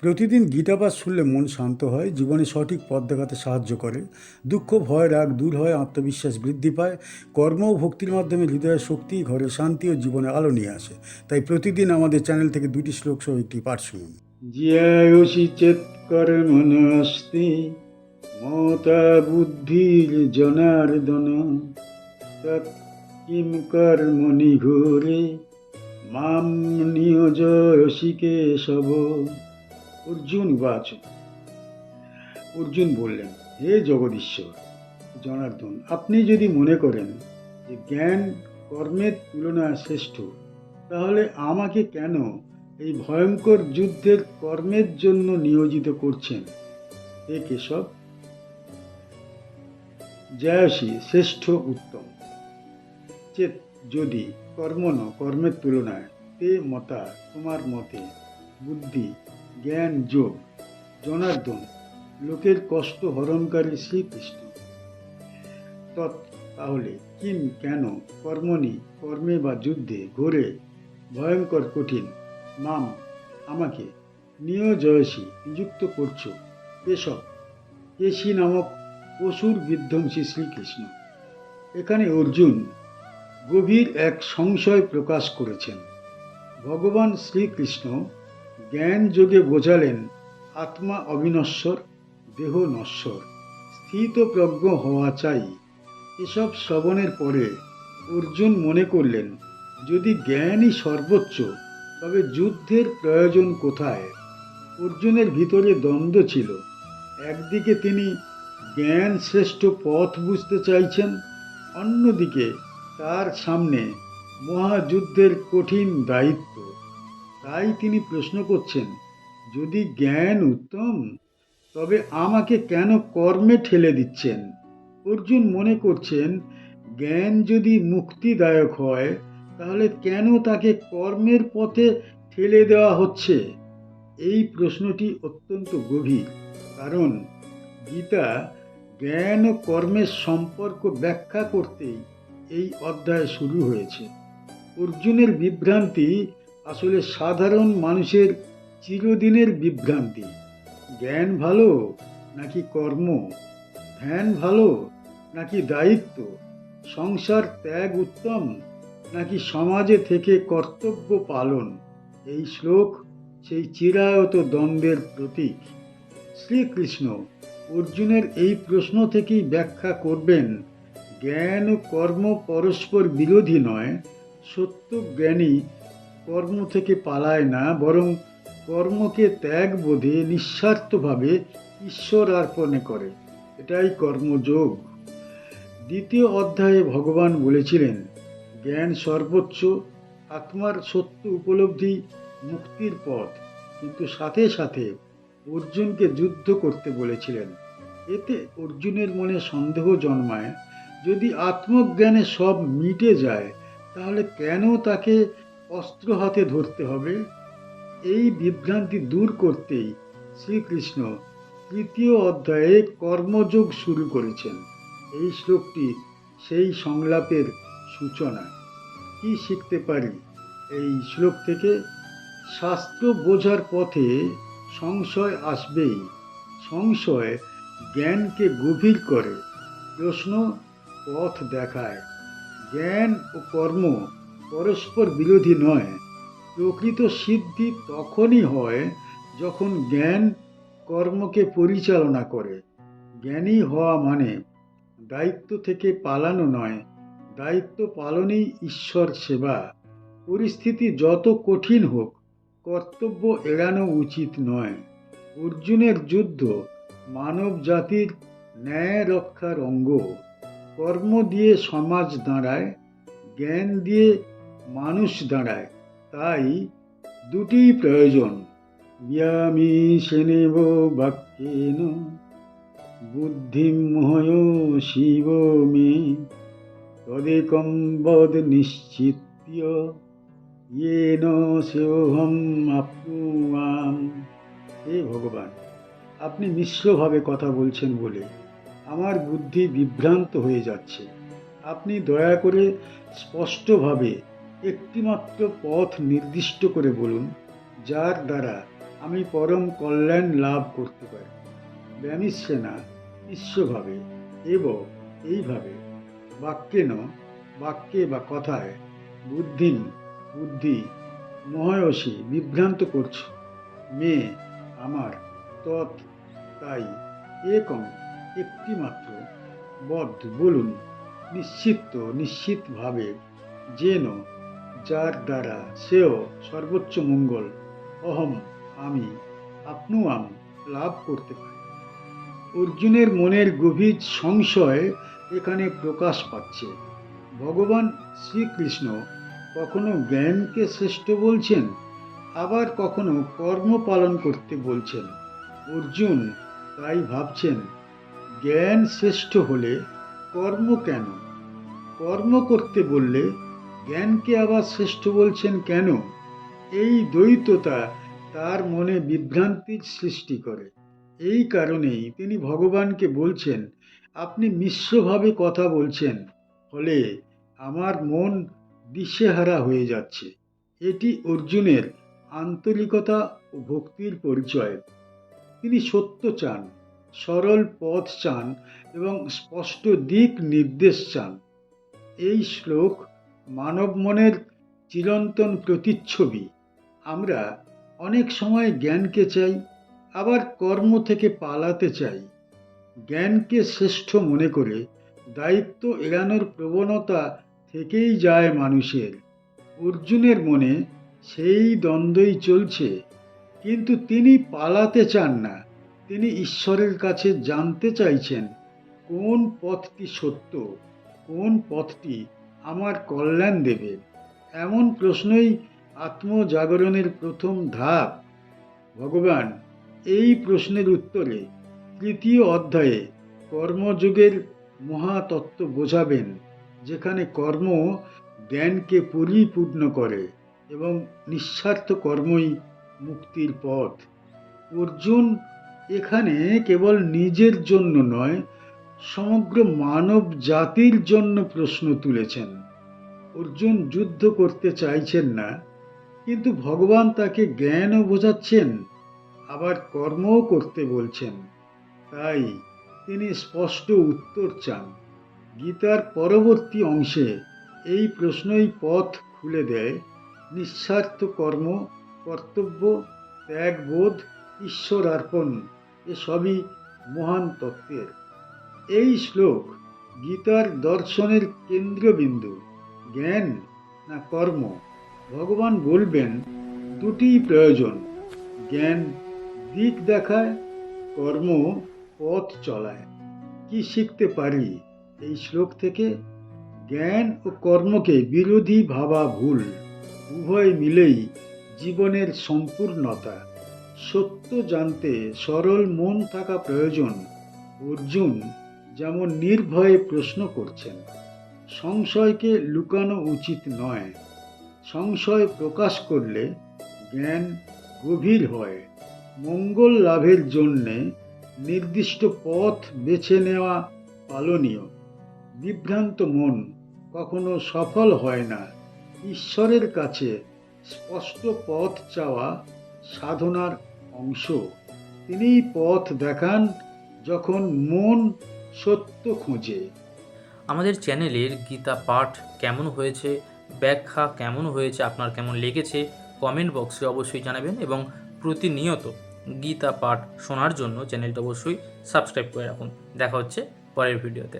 প্রতিদিন গীতাপাঠ শুনলে মন শান্ত হয়, জীবনে সঠিক পথ দেখাতে সাহায্য করে। দুঃখ, ভয়, রাগ দূর হয়, আত্মবিশ্বাস বৃদ্ধি পায়। কর্ম ও ভক্তির মাধ্যমে হৃদয়ের শক্তি, ঘরে শান্তি ও জীবনে আলো নিয়ে আসে। তাই প্রতিদিন আমাদের চ্যানেল থেকে 2টি শ্লোক সহ একটি পাঠ শুনুন। জ্ঞায়সি চেত কর্মণস্তি মতা বুদ্ধির জনার্দন তৎ কিম কর্মণি ঘোরে মাম নিয়োজয়সি কেশব। অর্জুন বাচ। অর্জুন বললেন, হে জগদীশ্বর জনার্দন, আপনি যদি মনে করেন যে জ্ঞান কর্মের তুলনায় শ্রেষ্ঠ, তাহলে আমাকে কেন এই ভয়ঙ্কর যুদ্ধের কর্মের জন্য নিয়োজিত করছেন? হে কেশব, জয়সী শ্রেষ্ঠ উত্তম, চেত যদি, কর্মণ কর্মের তুলনায়, তে মতা তোমার মতে, বুদ্ধি জ্ঞান যোগ, জনার্দন লোকের কষ্ট হরণকারী শ্রীকৃষ্ণ, তৎ তাহলে, কিম কেন, কর্মণি কর্মে বা যুদ্ধে, ঘোরে ভয়ঙ্কর কঠিন, মাম আমাকে, নিয়োজয়সী নিযুক্ত করছো, কেশব কেশী নামক অসুর বিধ্বংসী শ্রীকৃষ্ণ। এখানে অর্জুন গভীর এক সংশয় প্রকাশ করেছেন। ভগবান শ্রীকৃষ্ণ জ্ঞান যোগে বোঝালেন আত্মা অবিনশ্বর, দেহ নশ্বর, স্থিতপ্রজ্ঞ হওয়া চাই। এসব শ্রবণের পরে অর্জুন মনে করলেন, যদি জ্ঞানই সর্বোচ্চ, তবে যুদ্ধের প্রয়োজন কোথায়? অর্জুনের ভিতরে দ্বন্দ্ব ছিল। একদিকে তিনি জ্ঞান শ্রেষ্ঠ পথ বুঝতে চাইছেন, অন্যদিকে তার সামনে মহাযুদ্ধের কঠিন দায়িত্ব। তাই তিনি প্রশ্ন করছেন, যদি জ্ঞান উত্তম, তবে আমাকে কেন কর্মে ঠেলে দিচ্ছেন? অর্জুন মনে করছেন, জ্ঞান যদি মুক্তিদায়ক হয়, তাহলে কেন তাকে কর্মের পথে ঠেলে দেওয়া হচ্ছে? এই প্রশ্নটি অত্যন্ত গভীর, কারণ গীতা জ্ঞান ও কর্মের সম্পর্ক ব্যাখ্যা করতেই এই অধ্যায় শুরু হয়েছে। অর্জুনের বিভ্রান্তি আসলে সাধারণ মানুষের চিরদিনের বিভ্রান্তি। জ্ঞান ভালো নাকি কর্ম? ধ্যান ভালো নাকি দায়িত্ব? সংসার ত্যাগ উত্তম নাকি সমাজে থেকে কর্তব্য পালন? এই শ্লোক সেই চিরায়ত দ্বন্দ্বের প্রতীক। শ্রীকৃষ্ণ অর্জুনের এই প্রশ্ন থেকেই ব্যাখ্যা করবেন, জ্ঞান ও কর্ম পরস্পর বিরোধী নয়। সত্য জ্ঞানী কর্ম থেকে পালায় না, বরং কর্মকে ত্যাগ বোধে নিঃস্বার্থভাবে ঈশ্বর অর্পণে করে। এটাই কর্মযোগ। দ্বিতীয় অধ্যায়ে ভগবান বলেছিলেন, জ্ঞান সর্বোচ্চ, আত্মার সত্য উপলব্ধি মুক্তির পথ, কিন্তু সাথে সাথে অর্জুনকে যুদ্ধ করতে বলেছিলেন। এতে অর্জুনের মনে সন্দেহ জন্মায়, যদি আত্মজ্ঞানে সব মিটে যায়, তাহলে কেন তাকে অস্ত্র হাতে ধরতে হবে? এই বিভ্রান্তি দূর করতেই শ্রীকৃষ্ণ তৃতীয় অধ্যায়ে কর্মযোগ শুরু করেছেন। এই শ্লোকটি সেই সংলাপের সূচনা। কি শিখতে পারি এই শ্লোক থেকে? শাস্ত্র বোঝার পথে সংশয় আসবেই। সংশয় জ্ঞানকে গভীর করে, প্রশ্ন পথ দেখায়। জ্ঞান ও কর্ম পরস্পর বিরোধী নয়। প্রকৃত সিদ্ধি তখনই হয় যখন জ্ঞান কর্মকে পরিচালনা করে। জ্ঞানী হওয়া মানে দায়িত্ব থেকে পালানো নয়, দায়িত্ব পালনই ঈশ্বর সেবা। পরিস্থিতি যত কঠিন হোক, কর্তব্য এড়ানো উচিত নয়। অর্জুনের যুদ্ধ মানব জাতির ন্যায় রক্ষার অঙ্গ। কর্ম দিয়ে সমাজ দাঁড়ায়, জ্ঞান দিয়ে মানুষ দাঁড়ায়। তাই দুটিই প্রয়োজন। ব্যামিশেনেব বাক্যেন বুদ্ধিম মোহয় শিব মে তদেকম বদ নিশ্চিত্য ইয়েন সেহম আপ্নুয়াম। হে ভগবান, আপনি মিশ্রভাবে কথা বলছেন বলে আমার বুদ্ধি বিভ্রান্ত হয়ে যাচ্ছে। আপনি দয়া করে স্পষ্টভাবে একটিমাত্র পথ নির্দিষ্ট করে বলুন, যার দ্বারা আমি পরম কল্যাণ লাভ করতে পারি। ব্যামিচ্ছে না বিশ্বভাবে এবং এইভাবে বাক্যেন বাক্যে বা কথায় বুদ্ধিন বুদ্ধি মহয়সী বিভ্রান্ত করছো মে আমার তৎ তাই একং একটি মাত্র বদ্ধ বলুন নিশ্চিতভাবে যেন যার দ্বারা সেও সর্বোচ্চ মঙ্গল অহম আমি আপনুয়াম লাভ করতে পারি। অর্জুনের মনের গভীর সংশয় এখানে প্রকাশ পাচ্ছে। ভগবান শ্রীকৃষ্ণ কখনো জ্ঞানকে শ্রেষ্ঠ বলছেন, আবার কখনো কর্ম পালন করতে বলছেন। অর্জুন তাই ভাবছেন, জ্ঞান শ্রেষ্ঠ হলে কর্ম কেন? কর্ম করতে বললে জ্ঞানকে আবার শ্রেষ্ঠ বলছেন কেন? এই দ্বৈততা তার মনে বিভ্রান্তির সৃষ্টি করে। এই কারণেই তিনি ভগবানকে বলছেন, আপনি মিশ্রভাবে কথা বলছেন, ফলে আমার মন দিশেহারা হয়ে যাচ্ছে। এটি অর্জুনের আন্তরিকতা ও ভক্তির পরিচয়। তিনি সত্য চান, সরল পথ চান এবং স্পষ্ট দিক নির্দেশ চান। এই শ্লোক মানব মনের চিরন্তন প্রতিচ্ছবি। আমরা অনেক সময় জ্ঞানকে চাই, আবার কর্ম থেকে পালাতে চাই। জ্ঞানকে শ্রেষ্ঠ মনে করে দায়িত্ব এড়ানোর প্রবণতা থেকেই যায় মানুষের। অর্জুনের মনে সেই দ্বন্দ্বই চলছে, কিন্তু তিনি পালাতে চান না। তিনি ঈশ্বরের কাছে জানতে চাইছেন, কোন পথটি সত্য, কোন পথটি আমার কল্যাণ দেবে। এমন প্রশ্নই আত্মজাগরণের প্রথম ধাপ। ভগবান এই প্রশ্নের উত্তরে তৃতীয় অধ্যায়ে কর্মযোগের মহাতত্ত্ব বোঝাবেন, যেখানে কর্ম জ্ঞানকে পরিপূর্ণ করে এবং নিঃস্বার্থ কর্মই মুক্তির পথ। অর্জুন এখানে কেবল নিজের জন্য নয়, সমগ্র মানব জাতির জন্য প্রশ্ন তুলেছেন। অর্জুন যুদ্ধ করতে চাইছেন না, কিন্তু ভগবান তাকে জ্ঞানও বোঝাচ্ছেন, আবার কর্মও করতে বলছেন। তাই তিনি স্পষ্ট উত্তর চান। গীতার পরবর্তী অংশে এই প্রশ্নই পথ খুলে দেয়। নিঃস্বার্থ কর্ম, কর্তব্য, ত্যাগবোধ, ঈশ্বরার্পণ এসবই মহান তত্ত্বের। এই শ্লোক গীতার দর্শনের কেন্দ্রবিন্দু। জ্ঞান না কর্ম? ভগবান বলবেন, দুটিই প্রয়োজন। জ্ঞান দিক দেখায়, কর্ম পথ চলায়। কি শিখতে পারি এই শ্লোক থেকে? জ্ঞান ও কর্মকে বিরোধী ভাবা ভুল। উভয় মিলেই জীবনের সম্পূর্ণতা। সত্য জানতে সরল মন থাকা প্রয়োজন। অর্জুন যেমন নির্ভয়ে প্রশ্ন করছেন, সংশয়কে লুকানো উচিত নয়। সংশয় প্রকাশ করলে জ্ঞান গভীর হয়। মঙ্গল লাভের জন্যে নির্দিষ্ট পথ বেছে নেওয়া পালনীয়। বিভ্রান্ত মন কখনো সফল হয় না। ঈশ্বরের কাছে স্পষ্ট পথ চাওয়া সাধনার অংশ। তিনিই পথ দেখান যখন মন সত্য খোঁজে। আমাদের চ্যানেলের গীতা পাঠ কেমন হয়েছে, ব্যাখ্যা কেমন হয়েছে, আপনার কেমন লেগেছে কমেন্ট বক্সে অবশ্যই জানাবেন, এবং প্রতিনিয়ত গীতা পাঠ শোনার জন্য চ্যানেলটা অবশ্যই সাবস্ক্রাইব করে রাখুন। দেখা হচ্ছে পরের ভিডিওতে।